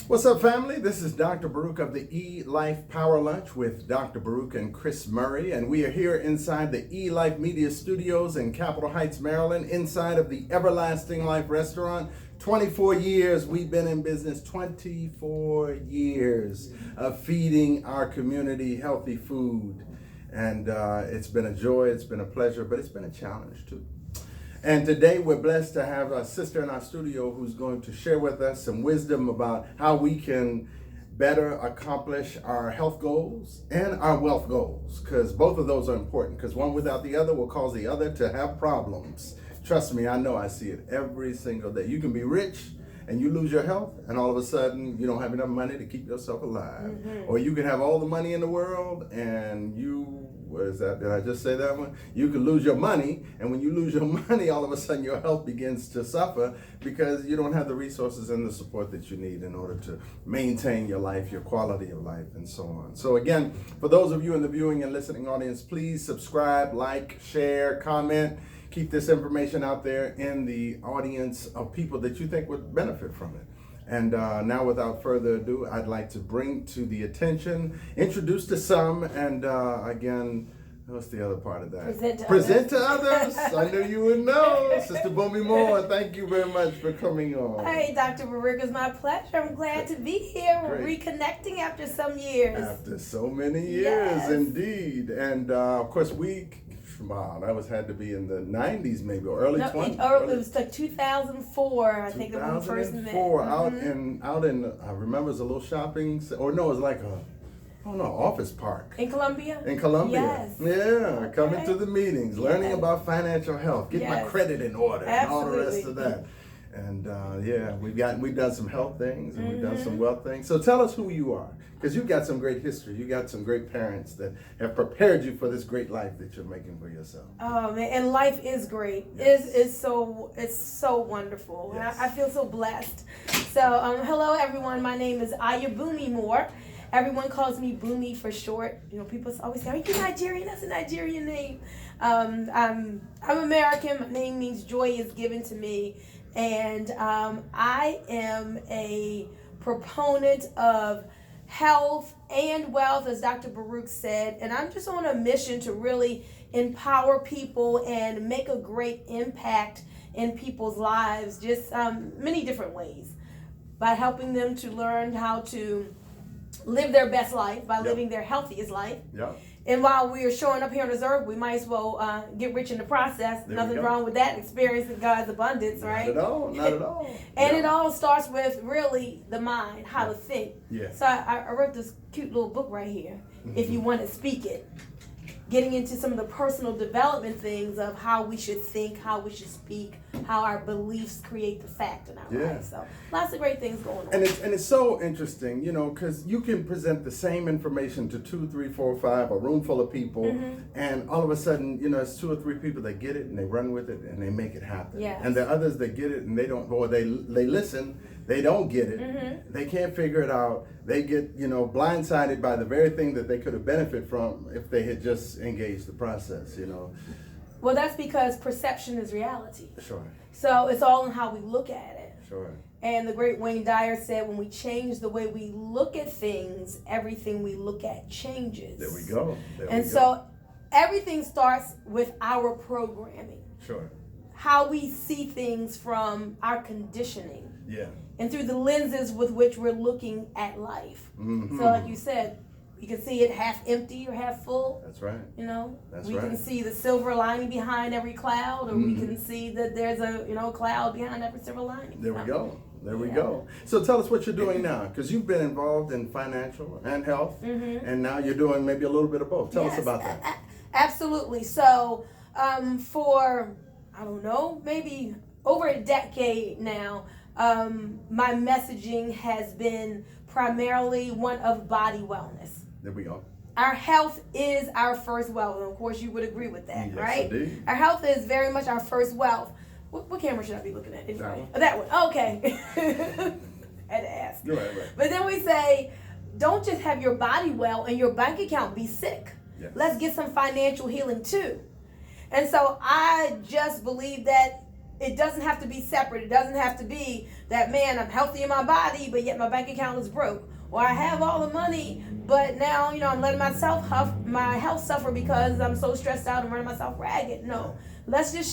What's up, family? This is Dr. Baruch of the E-Life Power Lunch with Dr. Baruch and Chris Murray, and we are here inside the E-Life Media Studios in Capitol Heights, Maryland, inside of the Everlasting Life Restaurant. 24 years we've been in business, 24 years of feeding our community healthy food. And it's been a joy, it's been a pleasure, but it's been a challenge too. And today we're blessed to have a sister in our studio who's going to share with us some wisdom about how we can better accomplish our health goals and our wealth goals, because both of those are important, because one without the other will cause the other to have problems. Trust me, I know, I see it every single day. You can be rich and you lose your health, and all of a sudden you don't have enough money to keep yourself alive. Mm-hmm. Or you can have all the money in the world and did I just say that one? You can lose your money, and when you lose your money, all of a sudden your health begins to suffer because you don't have the resources and the support that you need in order to maintain your life, your quality of life, and so on. So again, for those of you in the viewing and listening audience, please subscribe, like, share, comment. Keep this information out there in the audience of people that you think would benefit from it. And now, without further ado, I'd like to bring to the attention, introduce to some, and again, what's the other part of that? Present to others. I knew you would know. Sister Bunmi Moore, thank you very much for coming on. Hey, Dr. Baruch, it's my pleasure. I'm glad to be here. We're reconnecting after some years. After so many years, yes. Indeed. And of course, that had to be in the 90s maybe, or early 20s. It was like 2004, I think, when we first met. 2004, out in, I remember it was a little shopping, or no, it was like office park. In Columbia? In Columbia. Yes. Yeah, okay. Coming to the meetings, learning about financial health, getting my credit in order, and all the rest of that. And we've done some health things, and we've done some wealth things. So tell us who you are, because you've got some great history. You got some great parents that have prepared you for this great life that you're making for yourself. Oh man, and life is great. Yes. It's so wonderful. Yes. I feel so blessed. So hello everyone. My name is Bunmi Moore. Everyone calls me Bunmi for short. You know, people always say, "Are you Nigerian?" That's a Nigerian name. I'm American. My name means joy is given to me. And I am a proponent of health and wealth, as Dr. Baruch said, and I'm just on a mission to really empower people and make a great impact in people's lives, just many different ways, by helping them to learn how to live their best life, by living their healthiest life. Yep. And while we are showing up here on this earth, we might as well get rich in the process. Nothing wrong with that, experiencing God's abundance, right? Not at all. And it all starts with really the mind, how to think. Yeah. So I wrote this cute little book right here, if you want to speak it. Getting into some of the personal development things of how we should think, how we should speak, how our beliefs create the fact in our life. So lots of great things going on. And it's so interesting, you know, because you can present the same information to 2, 3, 4, 5, a room full of people, and all of a sudden, you know, it's 2 or 3 people that get it and they run with it and they make it happen. Yes. And there are others that get it and they don't, or they listen, they don't get it, they can't figure it out. They get, you know, blindsided by the very thing that they could have benefited from if they had just engaged the process, you know. Well, that's because perception is reality. Sure. So it's all in how we look at it. Sure. And the great Wayne Dyer said, when we change the way we look at things, everything we look at changes. There we go. So everything starts with our programming. Sure. How we see things from our conditioning. Yeah. And through the lenses with which we're looking at life. So like you said, you can see it half empty or half full. That's right. You know, That's we right. can see the silver lining behind every cloud, or we can see that there's a cloud behind every silver lining. There we go. There we go. So tell us what you're doing now, because you've been involved in financial and health, and now you're doing maybe a little bit of both. Tell us about that. Absolutely. So for, I don't know, maybe over a decade now, my messaging has been primarily one of body wellness. There we go. Our health is our first wealth. And of course, you would agree with that, yes, right? Indeed. Our health is very much our first wealth. What camera should I be looking at? That one. Okay. Had to ask. Right. But then we say, don't just have your body well and your bank account be sick. Yes. Let's get some financial healing too. And so I just believe that it doesn't have to be separate. It doesn't have to be that, man, I'm healthy in my body, but yet my bank account is broke. Or I have all the money, but now, I'm letting my health suffer because I'm so stressed out and running myself ragged. No.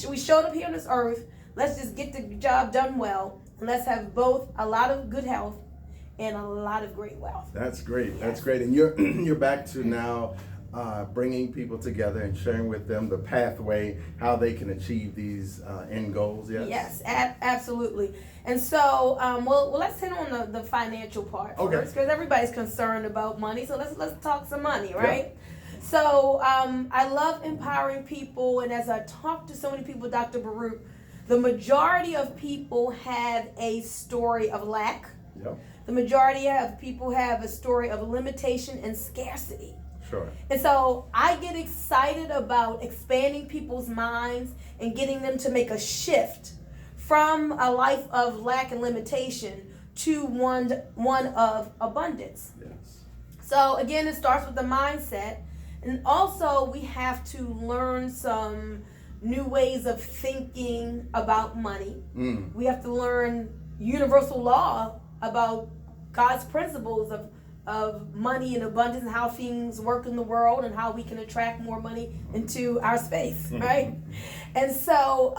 We showed up here on this earth. Let's just get the job done well. And let's have both a lot of good health and a lot of great wealth. That's great. Yes. That's great. And you're back to now bringing people together and sharing with them the pathway, how they can achieve these end goals. Yes. Yes, absolutely. And so, well, let's hit on the financial part first, because everybody's concerned about money. So let's talk some money, right? Yep. So I love empowering people, and as I talk to so many people, Dr. Baruch, the majority of people have a story of lack. Yep. The majority of people have a story of limitation and scarcity. Sure. And so I get excited about expanding people's minds and getting them to make a shift from a life of lack and limitation to one of abundance. Yes. So again, it starts with the mindset. And also we have to learn some new ways of thinking about money. We have to learn universal law about God's principles of money and abundance and how things work in the world and how we can attract more money into our space, right? And so,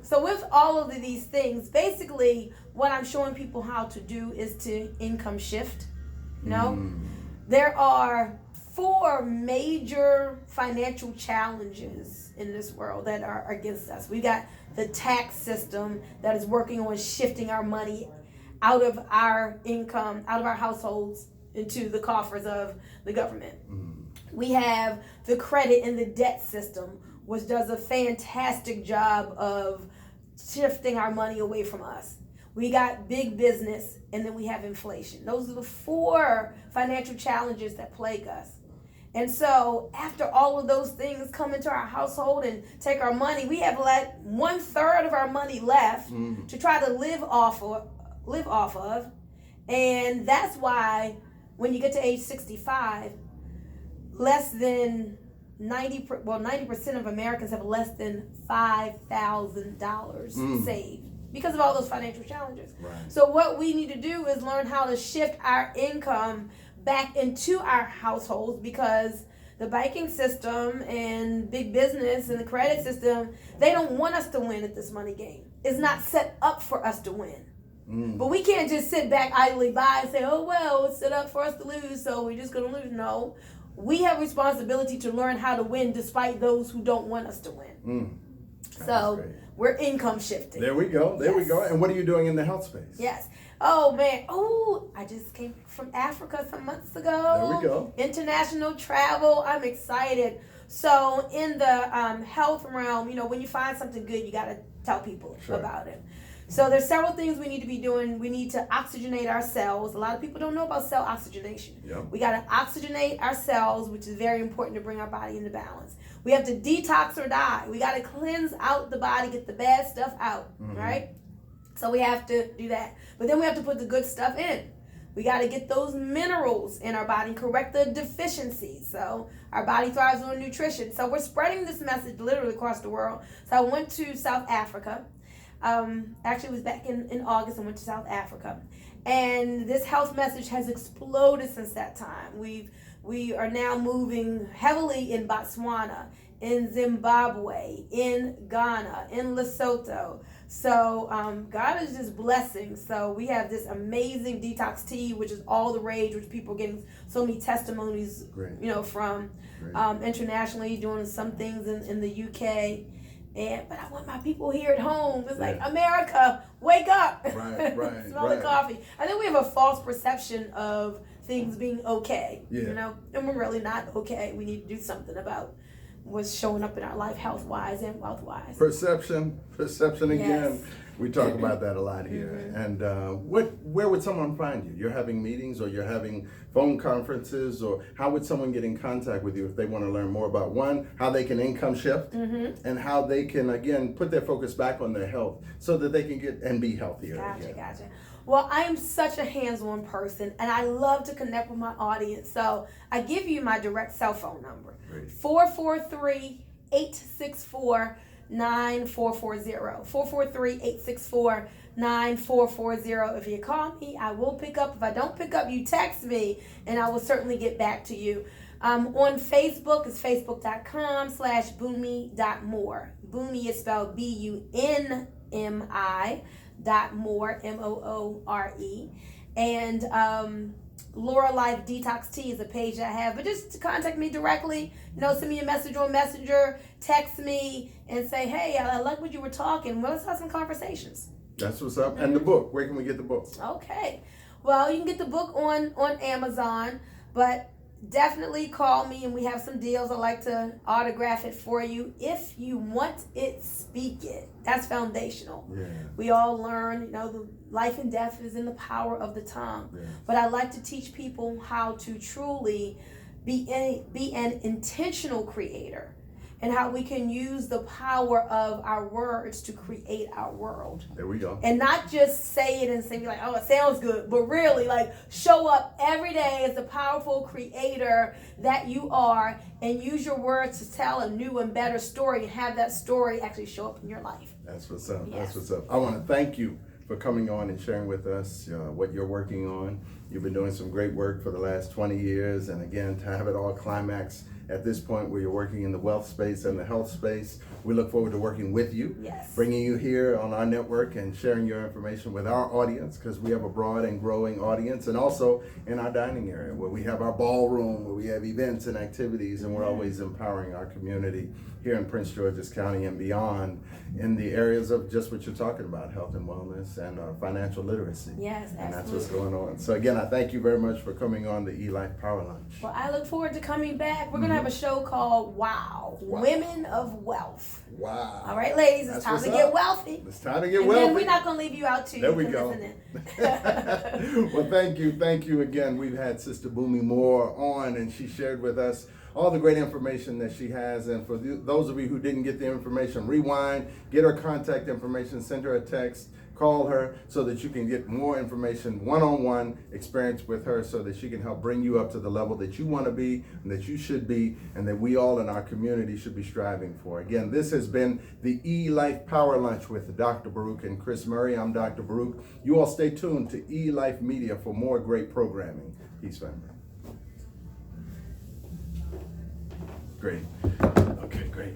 so with all of these things, basically what I'm showing people how to do is to income shift. There are 4 major financial challenges in this world that are against us. We got the tax system that is working on shifting our money out of our income, out of our households, into the coffers of the government. We have the credit and the debt system, which does a fantastic job of shifting our money away from us. We got big business, and then we have inflation. Those are the 4 financial challenges that plague us. And so after all of those things come into our household and take our money, we have like 1/3 of our money left to try to live off of. And that's why when you get to age 65, less than 90% of Americans have less than $5,000 saved because of all those financial challenges. Right. So what we need to do is learn how to shift our income back into our households, because the banking system and big business and the credit system, they don't want us to win at this money game. It's not set up for us to win. But we can't just sit back idly by and say, oh, well, it's set up for us to lose, so we're just going to lose. No, we have responsibility to learn how to win despite those who don't want us to win. So we're income shifting. There we go. There we go. And what are you doing in the health space? Yes. Oh, man. Oh, I just came from Africa some months ago. There we go. International travel. I'm excited. So in the health realm, when you find something good, you got to tell people about it. So there's several things we need to be doing. We need to oxygenate our cells. A lot of people don't know about cell oxygenation. Yep. We got to oxygenate our cells, which is very important to bring our body into balance. We have to detox or die. We got to cleanse out the body, get the bad stuff out, right? So we have to do that. But then we have to put the good stuff in. We got to get those minerals in our body, correct the deficiencies. So our body thrives on nutrition. So we're spreading this message literally across the world. So I went to South Africa. Actually, it was back in August. I went to South Africa. And this health message has exploded since that time. We are now moving heavily in Botswana, in Zimbabwe, in Ghana, in Lesotho. So God is just blessing. So we have this amazing detox tea, which is all the rage, which people are getting so many testimonies, from internationally, doing some things in the UK. But I want my people here at home. It's like, America, wake up. Right. Smell the coffee. I think we have a false perception of things being okay, and we're really not okay. We need to do something about what's showing up in our life, health-wise and wealth-wise. Perception again. Yes. We talk about that a lot here. And where would someone find you? You're having meetings, or you're having phone conferences, or how would someone get in contact with you if they want to learn more about, one, how they can income shift, and how they can, again, put their focus back on their health so that they can get and be healthier. Gotcha. Well, I am such a hands-on person, and I love to connect with my audience. So I give you my direct cell phone number, 443-864 9440. 443-864-9440. If you call me, I will pick up. If I don't pick up, you text me, and I will certainly get back to you. On Facebook, it's facebook.com/Bunmi.Moore. Bunmi is spelled BUNMI .Moore, MOORE. And Laura Life Detox Tea is a page I have. But just to contact me directly, send me a message on Messenger, text me, and say, hey, I like what you were talking. Well, let's have some conversations. That's what's up. And the book, where can we get the book? Okay. Well, you can get the book on Amazon, but definitely call me and we have some deals. I like to autograph it for you. If you want it, speak it. That's foundational. Yeah. We all learn, the life and death is in the power of the tongue. Yeah. But I like to teach people how to truly be an intentional creator, and how we can use the power of our words to create our world. There we go. And not just say it and say like, oh, it sounds good, but really show up every day as the powerful creator that you are, and use your words to tell a new and better story, and have that story actually show up in your life. That's what's up. Yes. That's what's up. I want to thank you for coming on and sharing with us what you're working on. You've been doing some great work for the last 20 years. And again, to have it all climax at this point where you're working in the wealth space and the health space, we look forward to working with you, Yes. bringing you here on our network and sharing your information with our audience, because we have a broad and growing audience, and also in our dining area where we have our ballroom, where we have events and activities, and we're always empowering our community here in Prince George's County and beyond in the areas of just what you're talking about, health and wellness and financial literacy. Yes, absolutely. And that's what's going on. So again, I thank you very much for coming on the E-Life Power Lunch. Well, I look forward to coming back. We're going to have a show called Wow, Women of Wealth. Wow. All right, ladies, it's time to get wealthy. It's time to get and wealthy. Then we're not going to leave you out too. There we go. Well, thank you again. We've had Sister Bunmi Moore on, and she shared with us all the great information that she has. And for those of you who didn't get the information, rewind, get her contact information, send her a text, call her, so that you can get more information, one-on-one experience with her, so that she can help bring you up to the level that you want to be and that you should be, and that we all in our community should be striving for. Again, this has been the E-Life Power Lunch with Dr. Baruch and Chris Murray. I'm Dr. Baruch. You all stay tuned to E-Life Media for more great programming. Peace, family. Great. Okay, great.